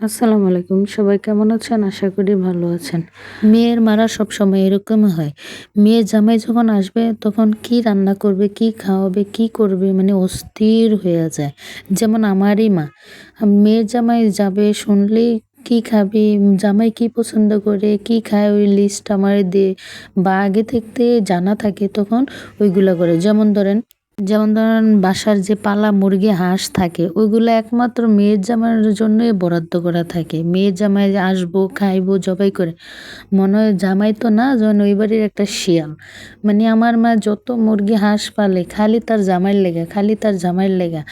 আসসালামু আলাইকুম। সবাই কেমন আছেন? আশা করি ভালো আছেন। মেয়ের মারা সবসময় এরকমই হয়। মেয়ের জামাই যখন আসবে তখন কি রান্না করবে, কি খাওয়াবে, কি করবে মানে অস্থির হয়ে যায়। যেমন আমারই মা। মেয়ের জামাই যাবে শুনলেই কি খাবি, জামাই কি পছন্দ করে, কি খায় ওই লিস্ট আমারে দিয়ে বা আগে থাকতে জানা থাকে তখন ওইগুলা করে। যেমন ধরেন বাসার যে পালা মুরগি হাঁস থাকে ওইগুলো একমাত্র মেয়ের জামাইয়ের জন্যই বরাদ্দ করা থাকে। মেয়ের জামাই যে আসবো খাইবো জবাই করে মনে হয় জামাই তো না, যেন ওই বাড়ির একটা শিয়াল। মানে আমার মা যত মুরগি হাঁস পালে খালি তার জামাইয়ের লেগা, খালি তার জামাইয়ের লেগা।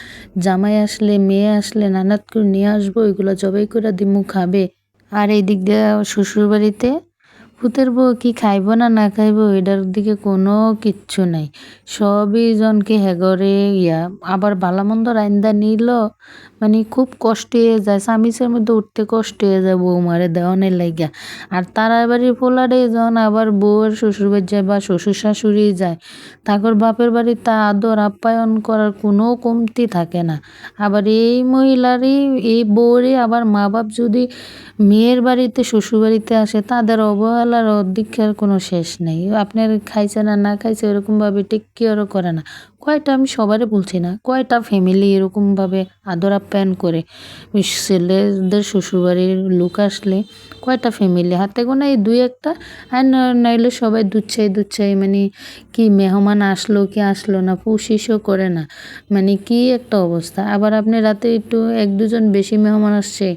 জামাই আসলে মেয়ে আসলে নানাত করে নিয়ে আসবো, ওইগুলো জবাই করে দিমু খাবে। আর এই দিক দিয়ে শ্বশুর বাড়িতে ভূতের বউ কি খাইব না না খাইব এটার দিকে কোনো কিচ্ছু নাই। সবই জনকে হেগরে আবার ভালোমন্দ রাইন্দা নিল মানে খুব কষ্ট হয়ে যায়। স্বামীর মধ্যে উঠতে কষ্ট হয়ে যায় বৌমারে দেওয়ানের লাইগা। আর তারা বাড়ির পোলারে যখন আবার বউয়ের শ্বশুরবাড়ি যায় বা শ্বশুর শাশুড়ি যায়, তারপর বাপের বাড়ির তা আদর আপ্যায়ন করার কোনো কমতি থাকে না। আবার এই মহিলারই এই বউরই আবার মা বাপ যদি মেয়ের বাড়িতে শ্বশুরবাড়িতে আসে তাদের অবহেলার অধিকার কোনো শেষ নেই। আপনার খাইছে না না খাইছে এরকমভাবে টেক কেয়ারও করে না। কয়টা, আমি সবারই বলছি না, কয়টা ফ্যামিলি এরকমভাবে আদর আপ্যায়ন করে ছেলেদের শ্বশুরবাড়ির লোক আসলে কয়টা ফ্যামিলি হাতে গোনা এই দুই একটা। আর নাইলে সবাই দুচ্ছাই মানে কি মেহমান আসলো কি আসলো না পুষিসও করে না। মানে কি একটা অবস্থা। আবার আপনি রাতে একটু এক দুজন বেশি মেহমান আসছে,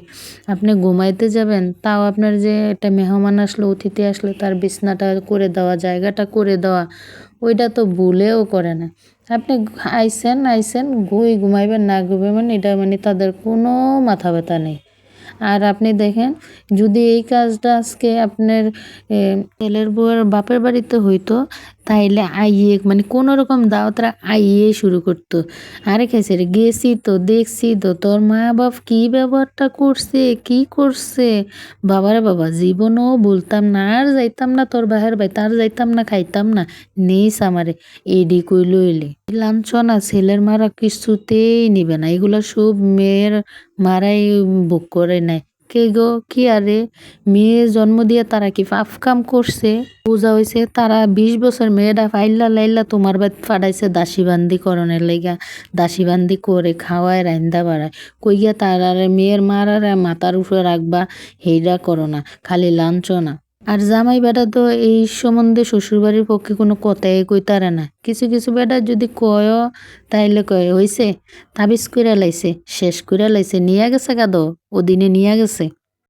আপনি ঘুমাইতে যাবেন তাও আপনার যে একটা মেহমান আসলো অতিথি আসলো তার বিছনাটা করে দেওয়া জায়গাটা করে দেওয়া ওইটা তো ভুলেও করে না। আপনি আইসেন ঘুমাইবেন না ঘুমাইবেন এটা মানে তাদের কোনো মাথা ব্যথা নেই। আর আপনি দেখেন যদি এই কাজটা আজকে আপনার ছেলের বউয়ের বাপের বাড়িতে হইতো তাইলে আইয়ে মানে কোনো রকম দাওয়াতরা আইয়ে শুরু করতো। আরে খাইছে রে গেছি তো দেখছি তো তোর মা বাপ কি ব্যবহারটা করছে কি করছে, বাবারে বাবা জীবনও বলতাম না আর যাইতাম না তোর বাহের বাড়িতে আর যাইতাম না খাইতাম না, নেইস আমারে এডি কইল এলে লাঞ্ছনা ছেলের মারা কিছুতেই নিবে না। এগুলা সব মেয়ের মারাই ভোগ করে নেয়। কে গো কি আরে মেয়ে জন্ম দিয়ে তারা কি পাপ কাম করছে? বোঝা হয়েছে তারা 20 বছর মেয়েটা ফাইল্লা লাইল্লা তোমার বাদ ফাটাইছে দাসীবান্দি করণের লেগা। দাসীবান্দি করে খাওয়ায় রান্দা বাড়ায় কইয়া তার আর মেয়ের মারার মাথার উপরে রাখবা হেইডা করো না, খালি লাঞ্ছনা। আর জামাই বেটা তো এই সম্বন্ধে শ্বশুরবাড়ির পক্ষে কোনো কথাই কইতারে না। কিছু কিছু বেটা যদি কয়ও তাইলে কয় হইছে তাবিজ কইরা লাইছে শেষ কইরা লাইছে নিয়া গেছে কাদো ওদিনে নিয়া গেছে।